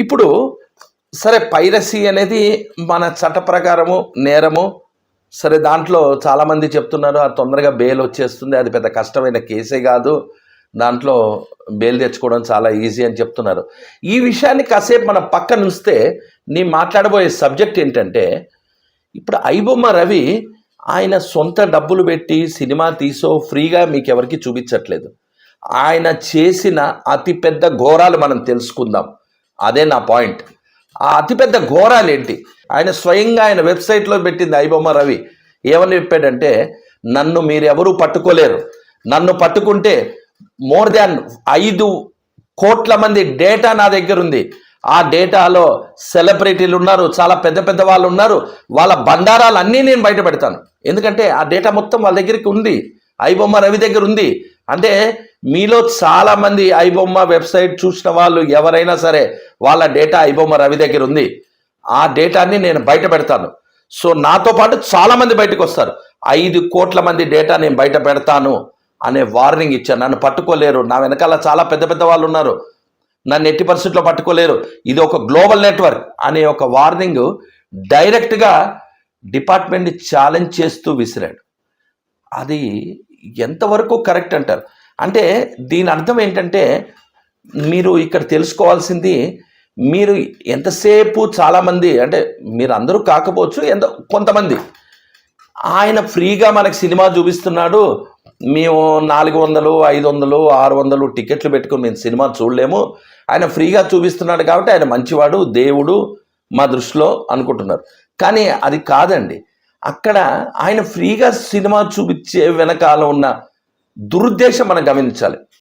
ఇప్పుడు సరే పైరసీ అనేది మన చట్ట ప్రకారము నేరము. సరే దాంట్లో చాలామంది చెప్తున్నారు అది తొందరగా బెయిల్ వచ్చేస్తుంది, అది పెద్ద కష్టమైన కేసే కాదు, దాంట్లో బెయిల్ తెచ్చుకోవడం చాలా ఈజీ అని చెప్తున్నారు. ఈ విషయాన్ని కాసేపు మనం పక్కన ఉంచితే నీ మాట్లాడబోయే సబ్జెక్ట్ ఏంటంటే, ఇప్పుడు ఐబొమ్మ రవి ఆయన సొంత డబ్బులు పెట్టి సినిమా తీసో ఫ్రీగా మీకు ఎవరికి చూపించట్లేదు. ఆయన చేసిన అతిపెద్ద ఘోరాలు మనం తెలుసుకుందాం. అదే నా పాయింట్. ఆ అతిపెద్ద ఘోరాలు ఏంటి? ఆయన స్వయంగా ఆయన వెబ్సైట్లో పెట్టింది ఐబొమ్మ రవి. ఏమని చెప్పాడంటే, నన్ను మీరెవరూ పట్టుకోలేరు, నన్ను పట్టుకుంటే మోర్ దాన్ 5 కోట్ల మంది డేటా నా దగ్గర ఉంది. ఆ డేటాలో సెలబ్రిటీలు ఉన్నారు, చాలా పెద్ద పెద్ద వాళ్ళు ఉన్నారు, వాళ్ళ బండారాలు అన్నీ నేను బయట పెడతాను. ఎందుకంటే ఆ డేటా మొత్తం వాళ్ళ దగ్గరికి ఉంది, ఐబొమ్మ రవి దగ్గర ఉంది. అంటే మీలో చాలామంది ఐబొమ్మ వెబ్సైట్ చూసిన వాళ్ళు ఎవరైనా సరే వాళ్ళ డేటా ఐబొమ్మ రవి దగ్గర ఉంది. ఆ డేటాని నేను బయట పెడతాను. సో నాతో పాటు చాలామంది బయటకు వస్తారు. 5 కోట్ల మంది డేటా నేను బయట పెడతాను అనే వార్నింగ్ ఇచ్చాను. నన్ను పట్టుకోలేరు, నా వెనకాల చాలా పెద్ద పెద్ద వాళ్ళు ఉన్నారు, నన్ను 80% పట్టుకోలేరు, ఇది ఒక గ్లోబల్ నెట్వర్క్ అనే ఒక వార్నింగ్ డైరెక్ట్గా డిపార్ట్మెంట్ని ఛాలెంజ్ చేస్తూ విసిరాడు. అది ఎంతవరకు కరెక్ట్ అంటారు? అంటే దీని అర్థం ఏంటంటే, మీరు ఇక్కడ తెలుసుకోవాల్సింది, మీరు ఎంతసేపు చాలామంది, అంటే మీరు అందరూ కాకపోవచ్చు, కొంతమంది ఆయన ఫ్రీగా మనకు సినిమా చూపిస్తున్నాడు, మేము 400, 500, 600 టికెట్లు పెట్టుకుని మేము సినిమా చూడలేము, ఆయన ఫ్రీగా చూపిస్తున్నాడు కాబట్టి ఆయన మంచివాడు, దేవుడు మా దృష్టిలో అనుకుంటున్నారు. కానీ అది కాదండి. అక్కడ ఆయన ఫ్రీగా సినిమా చూపించే వెనకాల ఉన్న దురుద్దేశం మనం గమనించాలి.